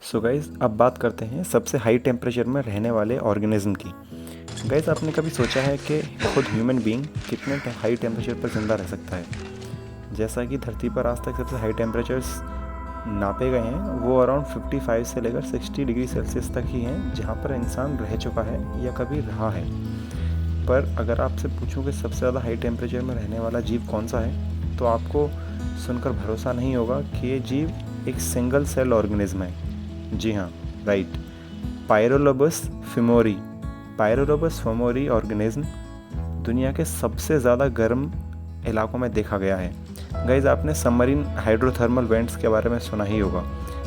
So guys अब बात करते हैं सबसे हाई टेम्परेचर में रहने वाले ऑर्गेनिज्म की। गाइज़ आपने कभी सोचा है कि खुद ह्यूमन बीइंग कितने हाई टेम्परेचर पर ज़िंदा रह सकता है? जैसा कि धरती पर आज तक सबसे हाई टेम्परेचर्स नापे गए हैं वो अराउंड 55 से लेकर 60 डिग्री सेल्सियस तक ही हैं जहाँ पर इंसान रह चुका है या कभी रहा है। पर अगर आपसे पूछूं कि सबसे ज़्यादा हाई टेम्परेचर में रहने वाला जीव कौन सा है, तो आपको सुनकर भरोसा नहीं होगा कि ये जीव एक सिंगल सेल ऑर्गेनिज्म है। जी हाँ, राइट, पायरोलोबस फिमोरी। पायरोलोबस फिमोरी ऑर्गेनिज्म दुनिया के सबसे ज़्यादा गर्म इलाकों में देखा गया है। गाइज आपने सबमरीन हाइड्रोथर्मल वेंट्स के बारे में सुना ही होगा।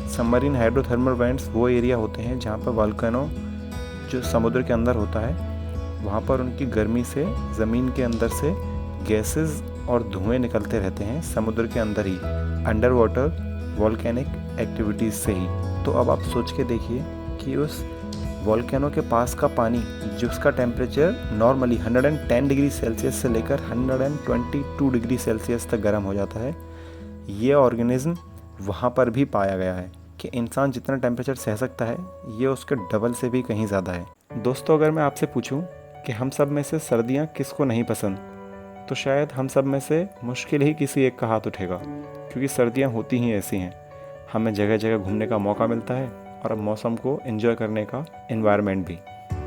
सबमरीन हाइड्रोथर्मल वेंट्स वो एरिया होते हैं जहाँ पर वोल्केनो जो समुद्र के अंदर होता है, वहाँ पर उनकी गर्मी से ज़मीन के अंदर से गैसेस और धुएं निकलते रहते हैं समुद्र के अंदर ही, अंडर वाटर वोल्केनिक एक्टिविटीज़ से ही। तो अब आप सोच के देखिए कि उस वोल्केनो के पास का पानी जिसका टेम्परेचर नॉर्मली 110 डिग्री सेल्सियस से लेकर 122 डिग्री सेल्सियस तक गर्म हो जाता है, ये ऑर्गेनिज्म वहाँ पर भी पाया गया है कि इंसान जितना टेम्परेचर सह सकता है ये उसके डबल से भी कहीं ज़्यादा है। दोस्तों, अगर मैं आपसे पूछूं कि हम सब में से सर्दियाँ किसको नहीं पसंद, तो शायद हम सब में से मुश्किल ही किसी एक का हाथ उठेगा, क्योंकि सर्दियाँ होती ही ऐसी हैं। हमें जगह जगह घूमने का मौका मिलता है और अब मौसम को एंजॉय करने का एनवायरनमेंट भी।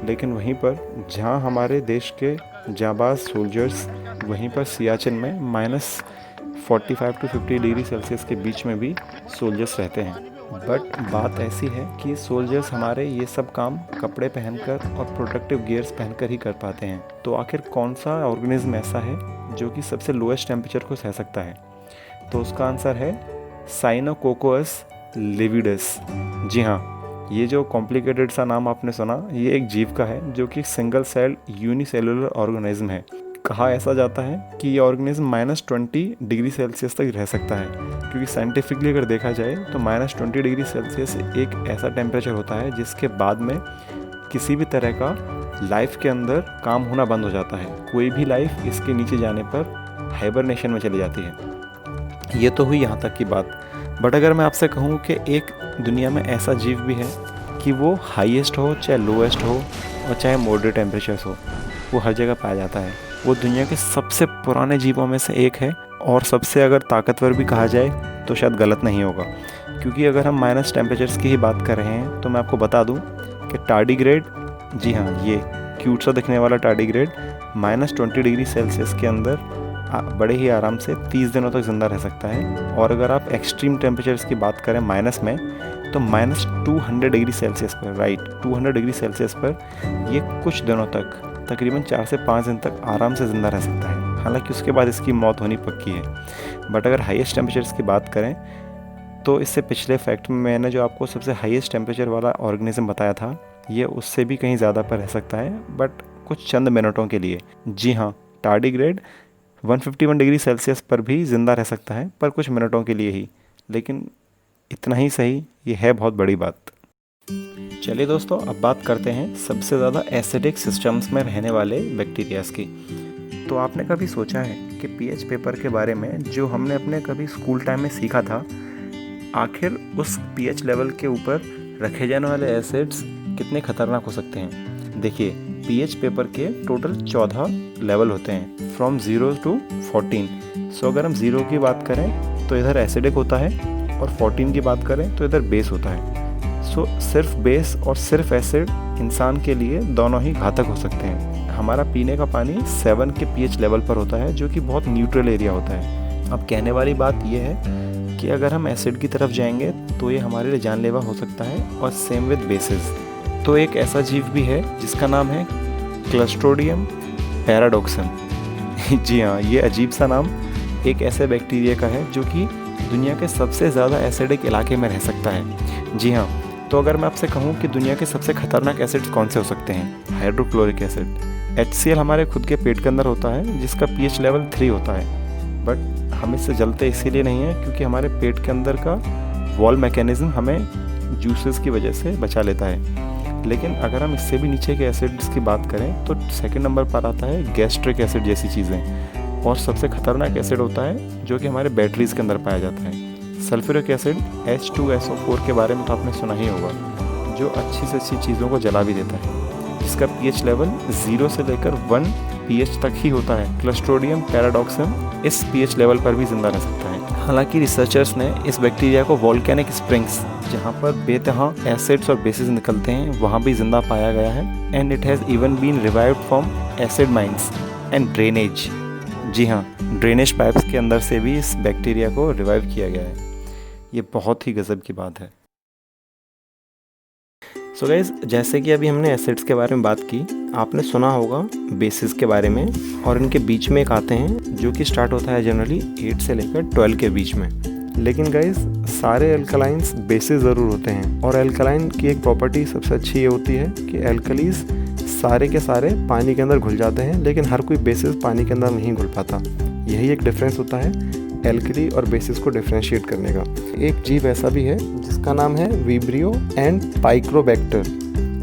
लेकिन वहीं पर जहाँ हमारे देश के जांबाज सोल्जर्स वहीं पर सियाचिन में -45 to 50 डिग्री सेल्सियस के बीच में भी सोल्जर्स रहते हैं। बट बात ऐसी है कि सोल्जर्स हमारे ये सब काम कपड़े पहनकर और प्रोटेक्टिव गियर्स पहनकर ही कर पाते हैं। तो आखिर कौन सा ऑर्गेनिज्म ऐसा है जो कि सबसे लोएस्ट टेम्परेचर को सह सकता है? तो उसका आंसर है साइनोकोकोस लिविडस। जी हाँ, ये जो कॉम्प्लिकेटेड सा नाम आपने सुना, ये एक जीव का है जो कि सिंगल सेल यूनिसेलुलर ऑर्गेनिज्म है। कहा ऐसा जाता है कि ये ऑर्गेनिज्म -20 डिग्री सेल्सियस तक रह सकता है, क्योंकि साइंटिफिकली अगर देखा जाए तो -20 डिग्री सेल्सियस एक ऐसा टेम्परेचर होता है जिसके बाद में किसी भी तरह का लाइफ के अंदर काम होना बंद हो जाता है। कोई भी लाइफ इसके नीचे जाने पर हाइबरनेशन में चली जाती है। ये तो हुई यहाँ तक की बात। बट अगर मैं आपसे कहूँ कि एक दुनिया में ऐसा जीव भी है कि वो हाईएस्ट हो चाहे लोएस्ट हो और चाहे मॉडरेट टेम्परेचर्स हो, वो हर जगह पाया जाता है। वो दुनिया के सबसे पुराने जीवों में से एक है और सबसे अगर ताकतवर भी कहा जाए तो शायद गलत नहीं होगा, क्योंकि अगर हम माइनस टेम्परेचर्स की ही बात कर रहे हैं तो मैं आपको बता दूं कि टार्डिग्रेड, जी हाँ, ये क्यूट सा दिखने वाला टार्डिग्रेड -20 डिग्री सेल्सियस के अंदर बड़े ही आराम से 30 दिनों तक ज़िंदा रह सकता है। और अगर आप एक्सट्रीम टेम्परेचर्स की बात करें माइनस में, तो -200 डिग्री सेल्सियस पर, राइट, 200 डिग्री सेल्सियस पर ये कुछ दिनों तक, तकरीबन 4 से 5 दिन तक आराम से ज़िंदा रह सकता है। हालांकि उसके बाद इसकी मौत होनी पक्की है। बट अगर हाईएस्ट टेम्परेचर्स की बात करें तो इससे पिछले फैक्ट में मैंने जो आपको सबसे हाईएस्ट टेम्परेचर वाला ऑर्गेनिज्म बताया था, ये उससे भी कहीं ज़्यादा पर रह सकता है, बट कुछ चंद मिनटों के लिए। जी हाँ, टार्डिग्रेड 151 डिग्री सेल्सियस पर भी ज़िंदा रह सकता है, पर कुछ मिनटों के लिए ही। लेकिन इतना ही सही, ये है बहुत बड़ी बात। चलिए दोस्तों, अब बात करते हैं सबसे ज़्यादा एसिडिक सिस्टम्स में रहने वाले बैक्टीरियाज की। तो आपने कभी सोचा है कि पीएच पेपर के बारे में जो हमने अपने कभी स्कूल टाइम में सीखा था, आखिर उस पीएच लेवल के ऊपर रखे जाने वाले एसिड्स कितने खतरनाक हो सकते हैं? देखिए, पीएच पेपर के टोटल 14 लेवल होते हैं, फ्रॉम 0 to 14। सो अगर हम 0 की बात करें तो इधर एसिडिक होता है और 14 की बात करें तो इधर बेस होता है। सो सिर्फ बेस और सिर्फ एसिड इंसान के लिए दोनों ही घातक हो सकते हैं। हमारा पीने का पानी 7 के पीएच लेवल पर होता है, जो कि बहुत न्यूट्रल एरिया होता है। अब कहने वाली बात यह है कि अगर हम एसिड की तरफ जाएंगे तो ये हमारे लिए जानलेवा हो सकता है, और सेम विद बेसिस। तो एक ऐसा जीव भी है जिसका नाम है क्लस्ट्रोडियम पैराडॉक्सन। जी हाँ, ये अजीब सा नाम एक ऐसे बैक्टीरिया का है जो कि दुनिया के सबसे ज़्यादा एसिडिक इलाके में रह सकता है। जी हाँ, तो अगर मैं आपसे कहूँ कि दुनिया के सबसे खतरनाक एसिड्स कौन से हो सकते हैं, हाइड्रोक्लोरिक एसिड। HCl हमारे खुद के पेट के अंदर होता है, जिसका pH लेवल 3 होता है। बट हम इससे जलते इसीलिए नहीं हैं क्योंकि हमारे पेट के अंदर का वॉल मैकेनिज्म हमें जूसेस की वजह से बचा लेता है। लेकिन अगर हम इससे भी नीचे के एसिड्स की बात करें तो सेकंड नंबर पर आता है गैस्ट्रिक एसिड जैसी चीज़ें, और सबसे खतरनाक एसिड होता है जो कि हमारे बैटरीज के अंदर पाया जाता है। सल्फ्यूरिक एसिड H2SO4 के बारे में तो आपने सुना ही होगा, जो अच्छी से अच्छी चीज़ों को जला भी देता है, जिसका pH लेवल 0 से लेकर 1 pH तक ही होता है। क्लस्ट्रोडियम पैराडॉक्सम इस pH लेवल पर भी जिंदा रह सकता है। हालांकि रिसर्चर्स ने इस बैक्टीरिया को वोल्केनिक स्प्रिंग्स, जहां पर बेतहा एसिड्स और बेसिस निकलते हैं, वहां भी जिंदा पाया गया है। And it has even been revived from acid mines and drainage. जी हाँ, ड्रेनेज पाइप्स के अंदर से भी इस बैक्टीरिया को रिवाइव किया गया है। ये बहुत ही गजब की बात है। सो गाइज, जैसे कि अभी हमने एसिड्स के बारे में बात की, आपने सुना होगा बेसिस के बारे में, और इनके बीच में एक आते हैं जो कि स्टार्ट होता है जनरली 8 से लेकर 12 के बीच में। लेकिन गाइज, सारे एल्कलाइंस बेसिस ज़रूर होते हैं, और एल्कलाइन की एक प्रॉपर्टी सबसे अच्छी ये होती है कि एल्कलीज सारे के सारे पानी के अंदर घुल जाते हैं, लेकिन हर कोई बेसिस पानी के अंदर नहीं घुल पाता। यही एक डिफरेंस होता है एल्कली और बेसिस को डिफरेंशिएट करने का। एक जीव ऐसा भी है जिसका नाम है Vibrio and Psychrobacter.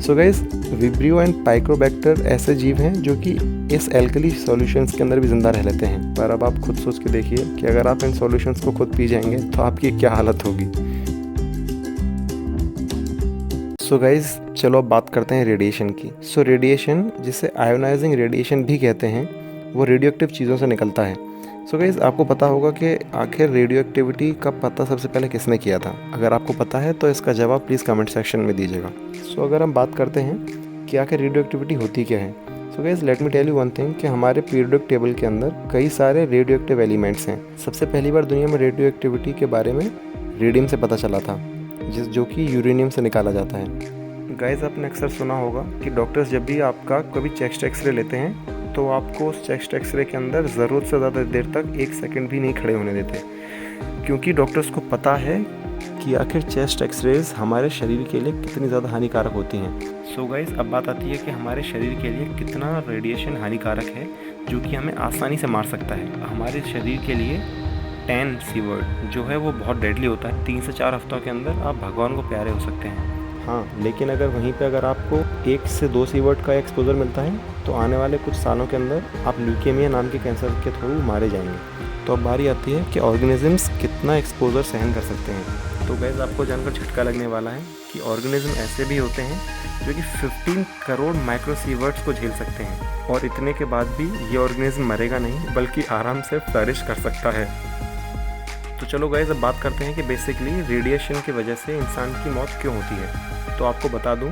So guys, Vibrio and Psychrobacter ऐसे जीव हैं जो कि इस एल्कली सॉल्यूशंस के अंदर भी जिंदा रह लेते हैं। पर अब आप खुद सोच के देखिए कि अगर आप इन सॉल्यूशंस को खुद पी जाएंगे तो आपकी क्या हालत होगी। सो गाइस, चलो अब बात करते हैं रेडिएशन की। सो रेडिएशन, जिसे आयोनाइजिंग रेडिएशन भी कहते हैं, वो रेडियोएक्टिव चीज़ों से निकलता है। सो गाइस, आपको पता होगा कि आखिर रेडियो एक्टिविटी का पता सबसे पहले किसने किया था। अगर आपको पता है तो इसका जवाब प्लीज़ कमेंट सेक्शन में दीजिएगा। सो अगर हम बात करते हैं कि आखिर रेडियो एक्टिविटी होती क्या है, so guys let me tell you one thing कि हमारे पीरियोडिक टेबल के अंदर कई सारे रेडियो एक्टिव एलिमेंट्स हैं। सबसे पहली बार दुनिया में रेडियो एक्टिविटी के बारे में रेडियम से पता चला था, जो कि यूरेनियम से निकाला जाता है। गाइस, आपने अक्सर सुना होगा कि डॉक्टर्स जब भी आपका कभी चेस्ट एक्सरे लेते हैं तो आपको उस चेस्ट एक्सरे के अंदर ज़रूरत से ज़्यादा देर तक 1 सेकंड भी नहीं खड़े होने देते, क्योंकि डॉक्टर्स को पता है कि आखिर चेस्ट एक्सरेज हमारे शरीर के लिए कितनी ज़्यादा हानिकारक होती हैं। सो गाइस, अब बात आती है कि हमारे शरीर के लिए कितना रेडिएशन हानिकारक है, जो कि हमें आसानी से मार सकता है। हमारे शरीर के लिए 10 सीवर्ड जो है वो बहुत डेडली होता है। 3 से 4 हफ्तों के अंदर आप भगवान को प्यारे हो सकते हैं। हाँ, लेकिन अगर वहीं पे अगर आपको 1 से 2 सीवर्ड का एक्सपोजर मिलता है तो आने वाले कुछ सालों के अंदर आप ल्यूकेमिया नाम के कैंसर के थ्रू मारे जाएंगे। तो अब बारी आती है कि ऑर्गेनिजम्स कितना एक्सपोजर सहन कर सकते हैं। तो गाइस, आपको जानकर झटका लगने वाला है कि ऑर्गेनिज्म ऐसे भी होते हैं जो कि 15 करोड़ माइक्रोसीवर्ड्स को झेल सकते हैं, और इतने के बाद भी ये ऑर्गेनिज्म मरेगा नहीं, बल्कि आराम से फ्लरिश कर सकता है। तो चलो गाइस, अब बात करते हैं कि बेसिकली रेडिएशन की वजह से इंसान की मौत क्यों होती है। तो आपको बता दूं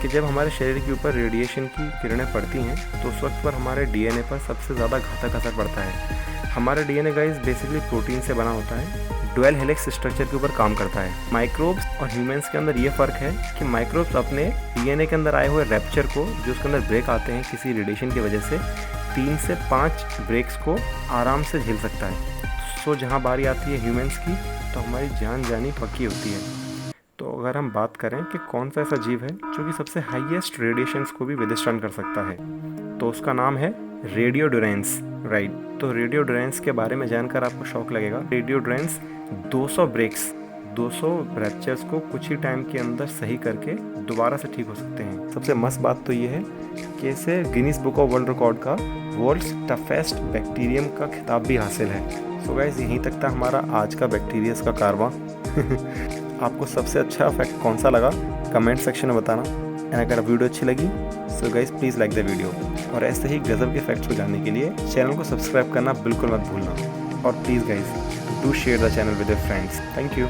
कि जब हमारे शरीर के ऊपर रेडिएशन की किरणें पड़ती हैं तो उस वक्त पर हमारे डीएनए पर सबसे ज़्यादा घातक असर पड़ता है। हमारा डीएनए गाइस बेसिकली प्रोटीन से बना होता है, डुअल हेलिक्स स्ट्रक्चर के ऊपर काम करता है। माइक्रोब्स और ह्यूमंस के अंदर ये फ़र्क है कि माइक्रोब्स अपने डीएनए के अंदर आए हुए रैप्चर को, जो उसके अंदर ब्रेक आते हैं किसी रेडिएशन की वजह से, 3 से 5 ब्रेक्स को आराम से झेल सकता है। सो जहाँ बारी आती है ह्यूमंस की, तो हमारी जान जानी पक्की होती है। तो अगर हम बात करें कि कौन सा ऐसा जीव है जो कि सबसे हाईएस्ट रेडिएशंस को भी विदस्टैंड कर सकता है, तो उसका नाम है रेडियोड्यूरेंस। राइट, तो रेडियोड्यूरेंस के बारे में जानकर आपको शौक लगेगा। रेडियोड्यूरेंस 200 ब्रेक्स, 200 रैप्चर्स को कुछ ही टाइम के अंदर सही करके दोबारा से ठीक हो सकते हैं। सबसे मस्त बात तो ये है कि इसे Guinness book of world record का वर्ल्ड्स टफेस्ट बैक्टीरियम का खिताब भी हासिल है। सो गाइस, यहीं तक था हमारा आज का बैक्टीरियाज का कारवां। आपको सबसे अच्छा फैक्ट कौन सा लगा कमेंट सेक्शन में बताना। एंड अगर वीडियो अच्छी लगी so guys please like the video, और ऐसे ही गजब के फैक्ट्स को जानने के लिए चैनल को सब्सक्राइब करना बिल्कुल मत भूलना। और please guys do share the channel with your friends. Thank you.